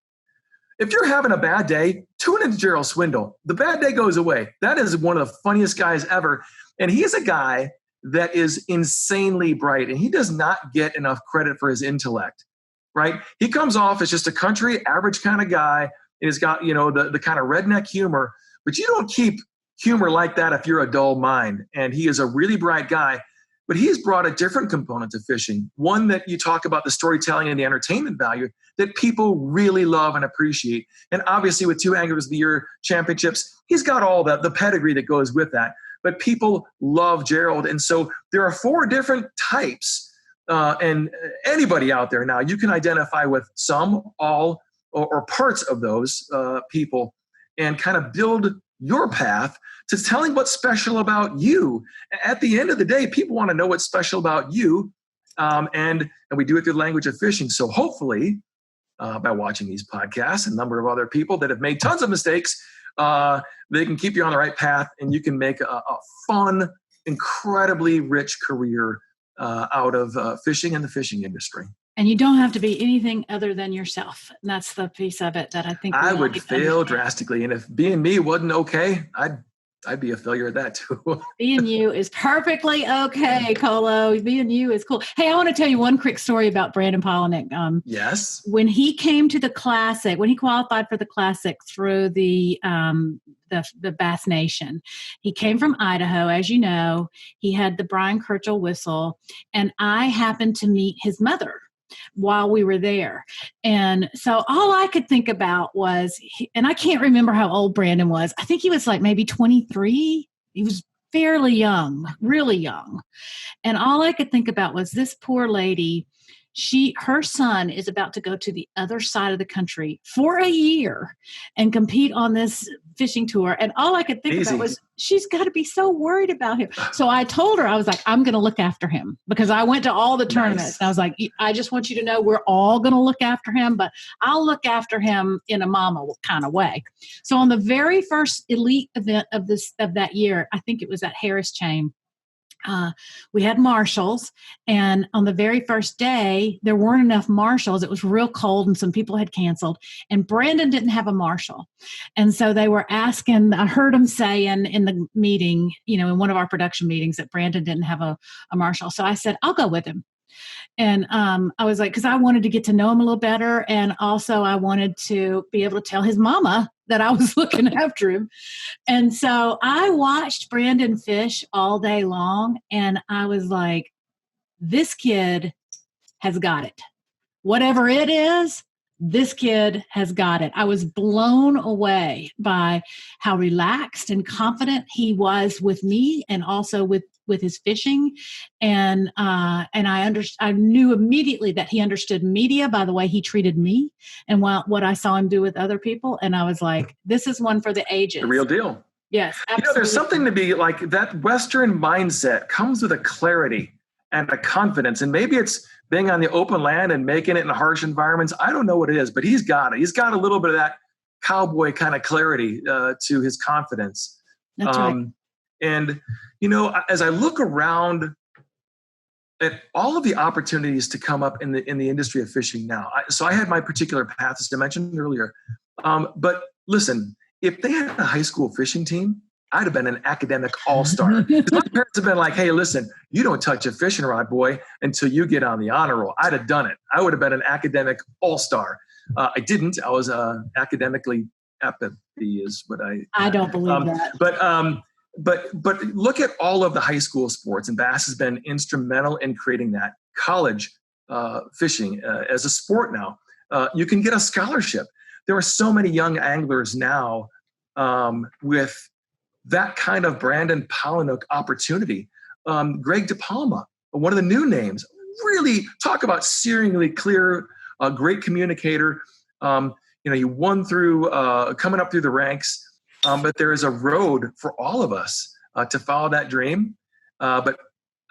If you're having a bad day, tune into Gerald Swindle. The bad day goes away. That is one of the funniest guys ever. And he's a guy that is insanely bright, and he does not get enough credit for his intellect, right? He comes off as just a country average kind of guy, and he's got, the kind of redneck humor, but you don't keep humor like that if you're a dull mind. And he is a really bright guy. But he's brought a different component to fishing, one that you talk about the storytelling and the entertainment value that people really love and appreciate. And obviously with 2 Anglers of the Year championships, he's got all the pedigree that goes with that. But people love Gerald. And so there are 4 different types. And anybody out there now, you can identify with some, all, or parts of those people and kind of build your path to telling what's special about you. At the end of the day, people want to know what's special about you. And we do it through the language of fishing. So hopefully, by watching these podcasts, a number of other people that have made tons of mistakes, they can keep you on the right path, and you can make a fun, incredibly rich career out of fishing and the fishing industry. And you don't have to be anything other than yourself. And that's the piece of it that I think I would fail drastically. And if being me wasn't okay, I'd be a failure at that too. Being you is perfectly okay, Kolo. Being you is cool. Hey, I want to tell you one quick story about Brandon Palaniuk. Yes. When he came to the Classic, when he qualified for the Classic through the Bass Nation, he came from Idaho, as you know. He had the Brian Kirchhoff whistle, and I happened to meet his mother while we were there. And so all I could think about was, and I can't remember how old Brandon was. I think he was like maybe 23. He was fairly young, really young. And all I could think about was this poor lady. Her son is about to go to the other side of the country for a year and compete on this fishing tour. And all I could think Easy. about was, she's got to be so worried about him. So I told her, I was like, I'm going to look after him, because I went to all the tournaments. Nice. And I was like, I just want you to know we're all going to look after him, but I'll look after him in a mama kind of way. So on the very first elite event of that year, I think it was at Harris Chain, we had marshals, and on the very first day, there weren't enough marshals. It was real cold and some people had canceled, and Brandon didn't have a marshal. And so they were asking, I heard him saying in the meeting, in one of our production meetings, that Brandon didn't have a marshal. So I said, I'll go with him. And I was like, because I wanted to get to know him a little better. And also I wanted to be able to tell his mama that I was looking after him. And so I watched Brandon fish all day long. And I was like, this kid has got it. Whatever it is, this kid has got it. I was blown away by how relaxed and confident he was with me, and also with his fishing. And I knew immediately that he understood media by the way he treated me and what I saw him do with other people. And I was like, this is one for the ages. The real deal. Yes, absolutely. There's something to be like, that Western mindset comes with a clarity and a confidence. And maybe it's being on the open land and making it in harsh environments. I don't know what it is, but he's got it. He's got a little bit of that cowboy kind of clarity to his confidence. That's right. And, as I look around at all of the opportunities to come up in the industry of fishing now, so I had my particular path, as I mentioned earlier. But listen, if they had a high school fishing team, I'd have been an academic all-star. My parents have been like, hey, listen, you don't touch a fishing rod, boy, until you get on the honor roll. I'd have done it. I would have been an academic all-star. I didn't. I was academically apathy is what I don't believe that. But look at all of the high school sports, and bass has been instrumental in creating that. College fishing as a sport now, you can get a scholarship. There are so many young anglers now with that kind of Brandon Polinook opportunity. Greg DePalma, one of the new names, really talk about searingly clear, great communicator. He won through coming up through the ranks. But there is a road for all of us to follow that dream. But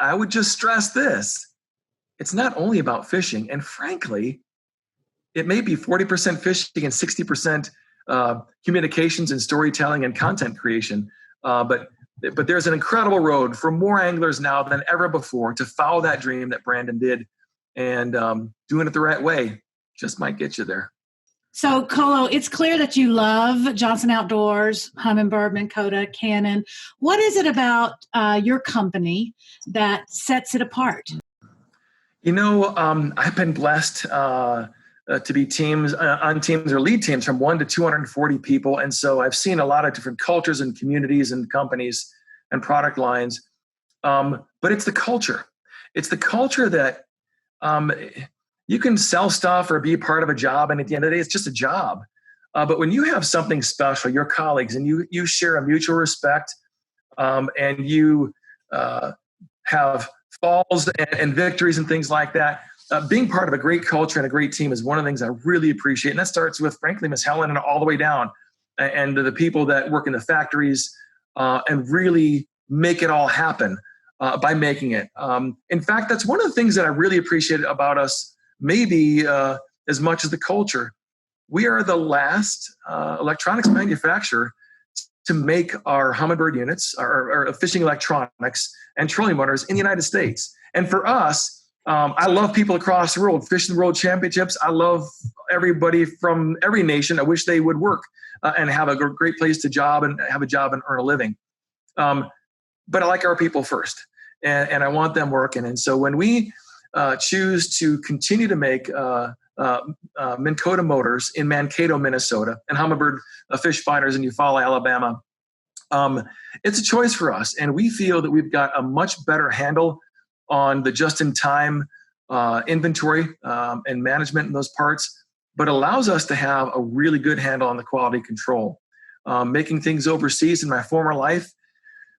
I would just stress this. It's not only about fishing. And frankly, it may be 40% fishing and 60% communications and storytelling and content creation. But there's an incredible road for more anglers now than ever before to follow that dream that Brandon did. And doing it the right way just might get you there. So, Kolo, it's clear that you love Johnson Outdoors, Humminbird, Minnkota, Canon. What is it about your company that sets it apart? I've been blessed to be on teams or lead teams from 1 to 240 people. And so I've seen a lot of different cultures and communities and companies and product lines. But it's the culture. It's the culture that you can sell stuff or be part of a job, and at the end of the day, it's just a job. But when you have something special, your colleagues, and you share a mutual respect, and you have falls and victories and things like that, being part of a great culture and a great team is one of the things I really appreciate. And that starts with, frankly, Miss Helen and all the way down, and the people that work in the factories and really make it all happen by making it. In fact, that's one of the things that I really appreciate about us. Maybe as much as the culture. We are the last electronics manufacturer to make our Humminbird units, our fishing electronics and trolling motors in the United States. And for us, I love people across the world, fishing the world championships. I love everybody from every nation. I wish they would work and have a great place to job and have a job and earn a living. But I like our people first, and I want them working. And so when we choose to continue to make Minnkota motors in Mankato, Minnesota, and Humminbird fish finders in Eufaula, Alabama, it's a choice for us. And we feel that we've got a much better handle on the just-in-time inventory and management in those parts, but allows us to have a really good handle on the quality control. Making things overseas in my former life,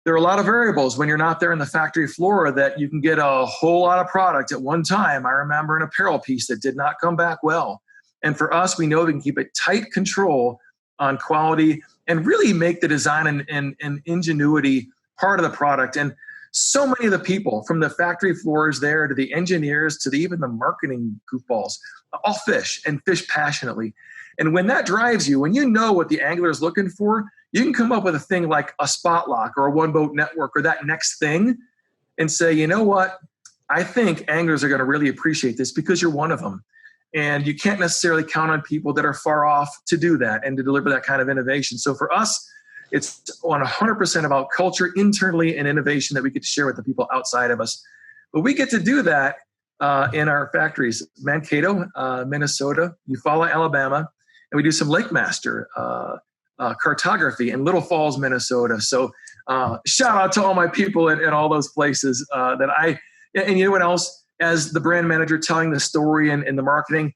there are a lot of variables when you're not there in the factory floor that you can get a whole lot of product at one time. I remember an apparel piece that did not come back well. And for us, we know we can keep a tight control on quality and really make the design and ingenuity part of the product. And so many of the people from the factory floors there to the engineers to even the marketing goofballs all fish and fish passionately. And when that drives you, when you know what the angler is looking for, you can come up with a thing like a spot lock or a one boat network or that next thing and say, you know what? I think anglers are going to really appreciate this because you're one of them. And you can't necessarily count on people that are far off to do that and to deliver that kind of innovation. So for us, it's 100% about culture internally and innovation that we get to share with the people outside of us. But we get to do that in our factories, Minnkota, Minnesota, Eufaula, Alabama, and we do some Lake Master cartography in Little Falls, Minnesota. So shout out to all my people in all those places and you know what else? As the brand manager telling the story and the marketing,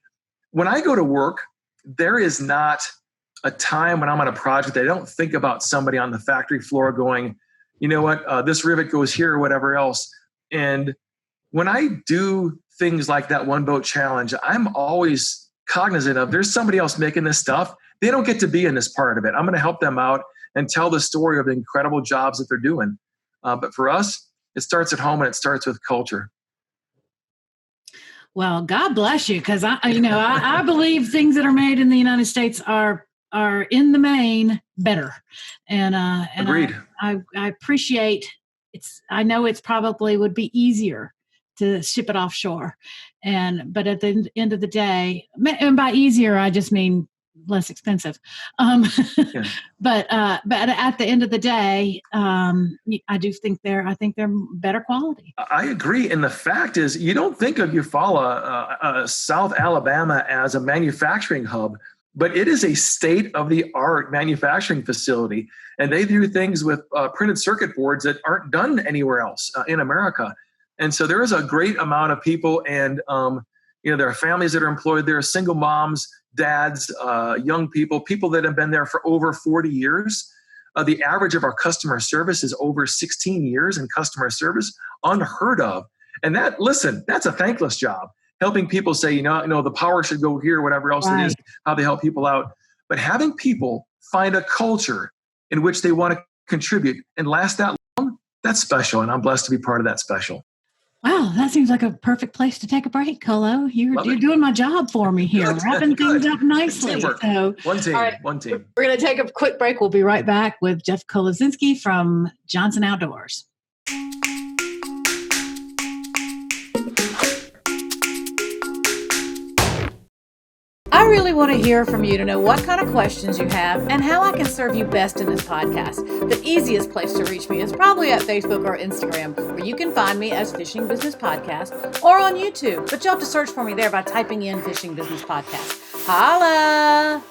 when I go to work, there is not a time when I'm on a project that I don't think about somebody on the factory floor going, you know what, this rivet goes here or whatever else. And when I do things like that one boat challenge, I'm always cognizant of there's somebody else making this stuff. They don't get to be in this part of it. I'm going to help them out and tell the story of the incredible jobs that they're doing. But for us, it starts at home and it starts with culture. Well, God bless you, because I believe things that are made in the United States are in the main better, and agreed. I appreciate it's. I know it's probably would be easier to ship it offshore, but at the end of the day, and by easier I just mean less expensive. Yeah. But at the end of the day, I do think I think they're better quality. I agree. And the fact is, you don't think of Eufaula, South Alabama as a manufacturing hub, but it is a state-of-the-art manufacturing facility. And they do things with printed circuit boards that aren't done anywhere else in America. And so there is a great amount of people and, there are families that are employed there, single moms, dads, young people that have been there for over 40 years. The average of our customer service is over 16 years in customer service, unheard of. And that's a thankless job, helping people say, the power should go here, whatever else Right. it is, how they help people out. But having people find a culture in which they want to contribute and last that long, that's special. And I'm blessed to be part of that special. Wow, that seems like a perfect place to take a break, Kolo. You're doing my job for me here, wrapping things up nicely. Teamwork. So, One team. We're going to take a quick break. We'll be right back with Jeff Kolodzinski from Johnson Outdoors. I really want to hear from you to know what kind of questions you have and how I can serve you best in this podcast. The easiest place to reach me is probably at Facebook or Instagram, where you can find me as Fishing Business Podcast, or on YouTube, but you'll have to search for me there by typing in Fishing Business Podcast. Holla!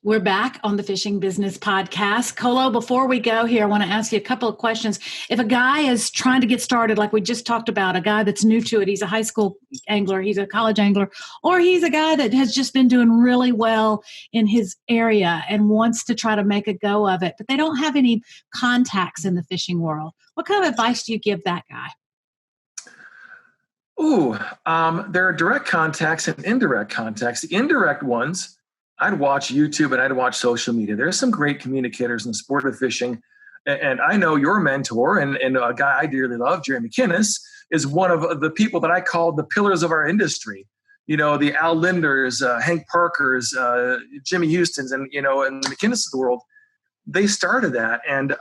We're back on the Fishing Business Podcast. Kolo, before we go here, I want to ask you a couple of questions. If a guy is trying to get started, like we just talked about, a guy that's new to it, he's a high school angler, he's a college angler, or he's a guy that has just been doing really well in his area and wants to try to make a go of it, but they don't have any contacts in the fishing world. What kind of advice do you give that guy? There are direct contacts and indirect contacts. The indirect ones, I'd watch YouTube and I'd watch social media. There's some great communicators in the sport of fishing. And I know your mentor and a guy I dearly love, Jerry McInnes, is one of the people that I call the pillars of our industry. The Al Linders, Hank Parkers, Jimmy Houstons, and the McInnes of the world. They started that. And,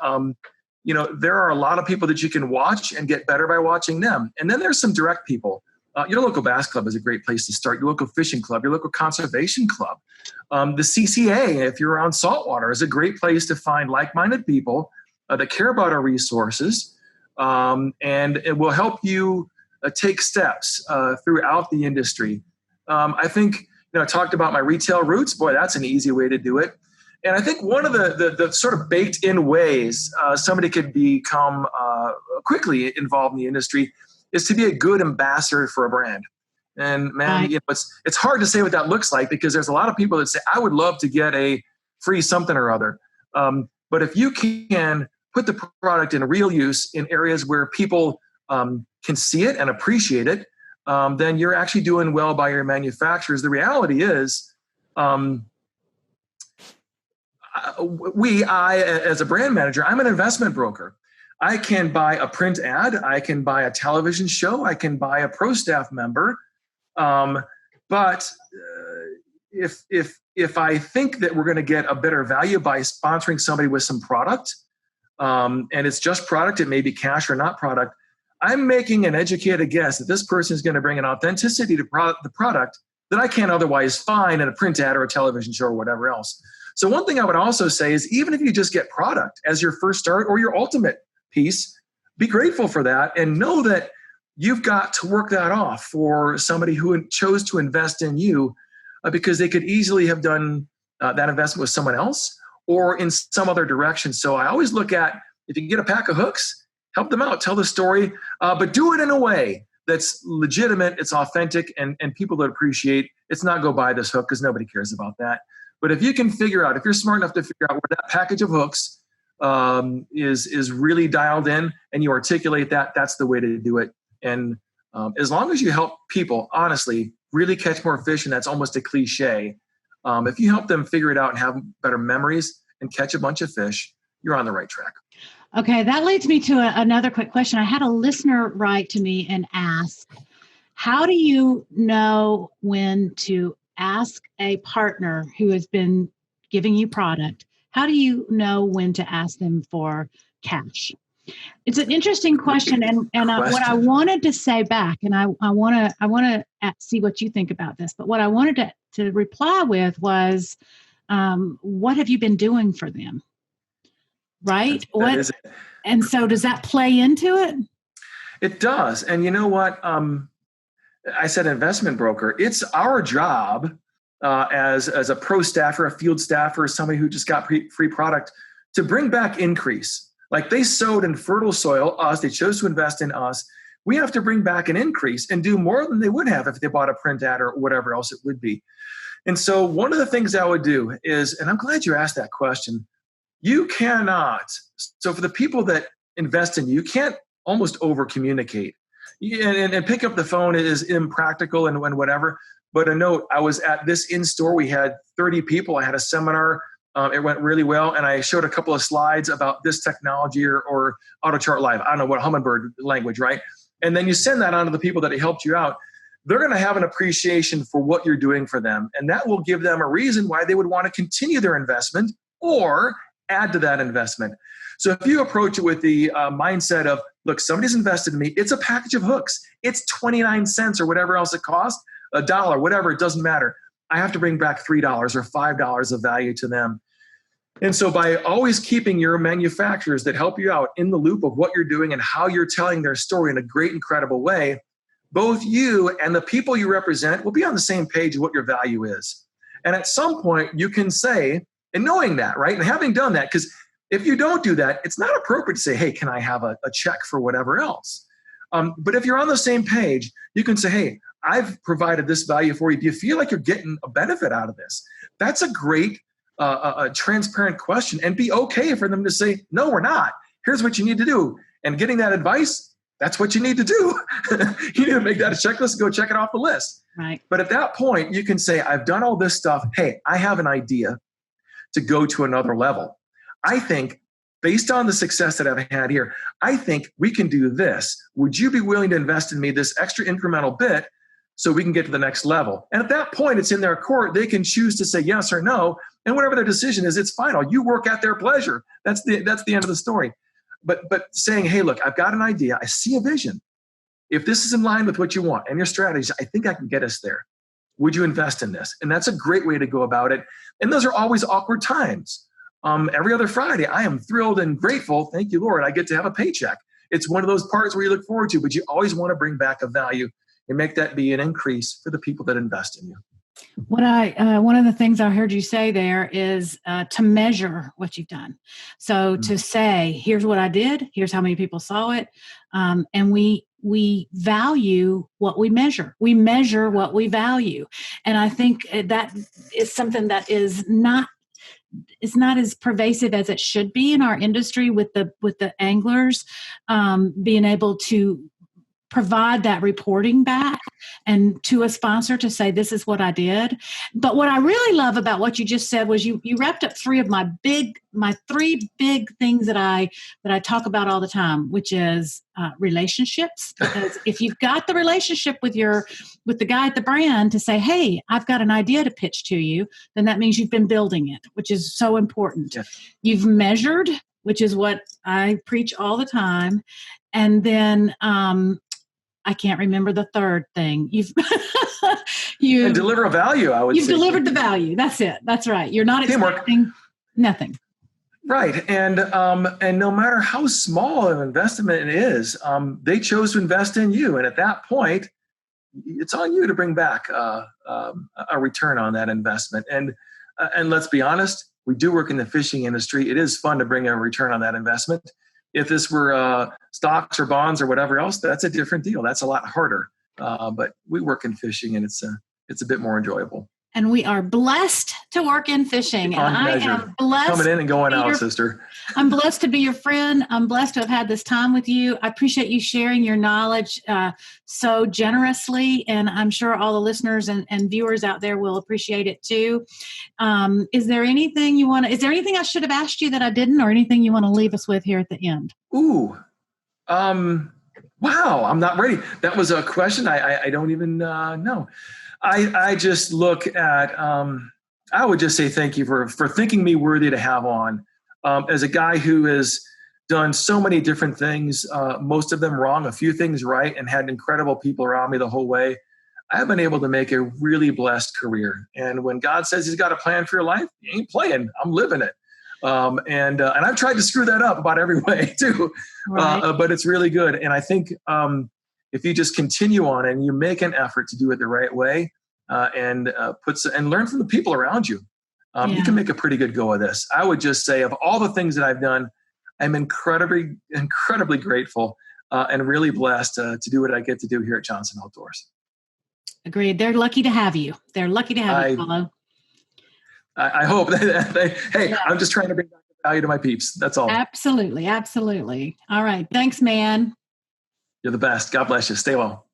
there are a lot of people that you can watch and get better by watching them. And then there's some direct people. Your local bass club is a great place to start. Your local fishing club, your local conservation club. The CCA, if you're around saltwater, is a great place to find like-minded people that care about our resources, and it will help you take steps throughout the industry. I think, I talked about my retail roots. Boy, that's an easy way to do it. And I think one of the sort of baked-in ways somebody could become quickly involved in the industry is to be a good ambassador for a brand. And man, it's hard to say what that looks like because there's a lot of people that say, I would love to get a free something or other. But if you can put the product in real use in areas where people can see it and appreciate it, then you're actually doing well by your manufacturers. The reality is, I, as a brand manager, I'm an investment broker. I can buy a print ad. I can buy a television show. I can buy a pro staff member. But if I think that we're going to get a better value by sponsoring somebody with some product, and it's just product, it may be cash or not product, I'm making an educated guess that this person is going to bring an authenticity to the product that I can't otherwise find in a print ad or a television show or whatever else. So one thing I would also say is, even if you just get product as your first start or your ultimate piece, be grateful for that and know that you've got to work that off for somebody who chose to invest in you, because they could easily have done that investment with someone else or in some other direction. So I always look at, if you can get a pack of hooks, help them out, tell the story, but do it in a way that's legitimate, it's authentic, and people that appreciate. It's not go buy this hook, because nobody cares about that. But if you can figure out, if you're smart enough to figure out where that package of hooks is really dialed in, and you articulate that, that's the way to do it. And as long as you help people, honestly, really catch more fish, and that's almost a cliche. If you help them figure it out and have better memories and catch a bunch of fish, you're on the right track. Okay, that leads me to another quick question. I had a listener write to me and ask, how do you know when to ask a partner who has been giving you product, how do you know when to ask them for cash? It's an interesting question, and what I wanted to say back, and I want to see what you think about this, but what I wanted to reply with was, what have you been doing for them? Right? That is it. And so does that play into it? It does. And you know what? I said investment broker. It's our job as a pro staffer, a field staffer, somebody who just got free product, to bring back increase. Like they sowed in fertile soil, us, they chose to invest in us. We have to bring back an increase and do more than they would have if they bought a print ad or whatever else it would be. And so one of the things I would do is, and I'm glad you asked that question, you cannot, so for the people that invest in you, you can't almost over communicate. And pick up the phone is impractical and whatever. But a note, I was at this in-store, we had 30 people, I had a seminar, it went really well, and I showed a couple of slides about this technology or AutoChart Live, I don't know what, Humminbird language, right? And then you send that on to the people that helped you out. They're going to have an appreciation for what you're doing for them, and that will give them a reason why they would want to continue their investment or add to that investment. So if you approach it with the mindset of, look, somebody's invested in me, it's a package of hooks, it's 29 cents or whatever else it costs, $1, whatever, it doesn't matter. I have to bring back $3 or $5 of value to them. And so by always keeping your manufacturers that help you out in the loop of what you're doing and how you're telling their story in a great, incredible way, both you and the people you represent will be on the same page of what your value is. And at some point you can say, and knowing that, right, and having done that, because if you don't do that, it's not appropriate to say, hey, can I have a check for whatever else? But if you're on the same page, you can say, hey, I've provided this value for you. Do you feel like you're getting a benefit out of this? That's a great, a transparent question, and be okay for them to say, no, we're not. Here's what you need to do. And getting that advice, that's what you need to do. You need to make that a checklist and go check it off the list. Right. But at that point, you can say, I've done all this stuff. Hey, I have an idea to go to another level. I think, based on the success that I've had here, I think we can do this. Would you be willing to invest in me this extra incremental bit so we can get to the next level? And at that point, it's in their court. They can choose to say yes or no. And whatever their decision is, it's final. You work at their pleasure. That's the end of the story. But saying, hey, look, I've got an idea. I see a vision. If this is in line with what you want and your strategies, I think I can get us there. Would you invest in this? And that's a great way to go about it. And those are always awkward times. Every other Friday, I am thrilled and grateful. Thank you, Lord. I get to have a paycheck. It's one of those parts where you look forward to, but you always want to bring back a value and make that be an increase for the people that invest in you. One of the things I heard you say there is to measure what you've done. So to say, here's what I did, here's how many people saw it, and we value what we measure. We measure what we value, and I think that is something that is not as pervasive as it should be in our industry with the anglers being able to provide that reporting back. and to a sponsor to say, this is what I did. But what I really love about what you just said was you wrapped up three of my three big things that I talk about all the time, which is relationships. Because if you've got the relationship with the guy at the brand to say, hey, I've got an idea to pitch to you, then that means you've been building it, which is so important. Yes. You've measured, which is what I preach all the time. And then I can't remember the third thing. You deliver a value, I would say. You've delivered the value. That's it. That's right. You're not expecting nothing. Right. And no matter how small an investment it is, they chose to invest in you. And at that point, it's on you to bring back a return on that investment. And let's be honest, we do work in the fishing industry. It is fun to bring a return on that investment. If this were stocks or bonds or whatever else, that's a different deal. That's a lot harder. But we work in fishing, and it's a bit more enjoyable. And we are blessed to work in fishing. And I am blessed. Coming in and going out, sister. I'm blessed to be your friend. I'm blessed to have had this time with you. I appreciate you sharing your knowledge so generously. And I'm sure all the listeners and viewers out there will appreciate it too. Is there anything I should have asked you that I didn't, or anything you want to leave us with here at the end? Ooh. Wow. I'm not ready. That was a question I don't even know. I just look at, I would just say thank you for thinking me worthy to have on. As a guy who has done so many different things, most of them wrong, a few things right, and had incredible people around me the whole way, I've been able to make a really blessed career. And when God says he's got a plan for your life, he ain't playing, I'm living it. And I've tried to screw that up about every way too, right. But it's really good. And I think if you just continue on and you make an effort to do it the right way, and learn from the people around you, you can make a pretty good go of this. I would just say, of all the things that I've done, I'm incredibly, incredibly grateful and really blessed to do what I get to do here at Johnson Outdoors. Agreed. They're lucky to have you. They're lucky to have you, Kolo. I hope. I'm just trying to bring back the value to my peeps. That's all. Absolutely. Absolutely. All right. Thanks, man. You're the best. God bless you. Stay well.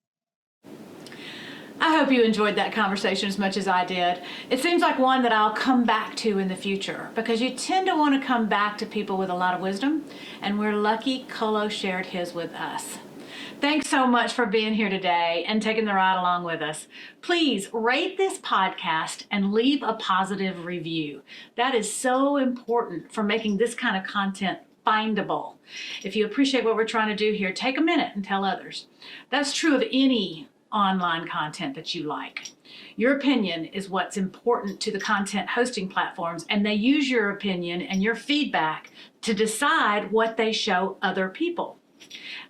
I hope you enjoyed that conversation as much as I did. It seems like one that I'll come back to in the future, because you tend to want to come back to people with a lot of wisdom, and we're lucky Kolo shared his with us. Thanks so much for being here today and taking the ride along with us. Please rate this podcast and leave a positive review. That is so important for making this kind of content findable. If you appreciate what we're trying to do here, take a minute and tell others. That's true of any online content that you like. Your opinion is what's important to the content hosting platforms, and they use your opinion and your feedback to decide what they show other people.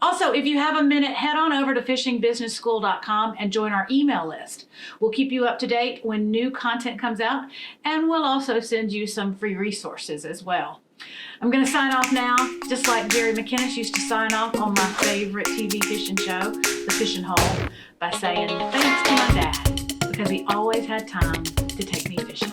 Also, if you have a minute, head on over to fishingbusinessschool.com and join our email list. We'll keep you up to date when new content comes out, and we'll also send you some free resources as well. I'm going to sign off now, just like Gary McInnes used to sign off on my favorite TV fishing show, The Fishing Hole, by saying thanks to my dad, because he always had time to take me fishing.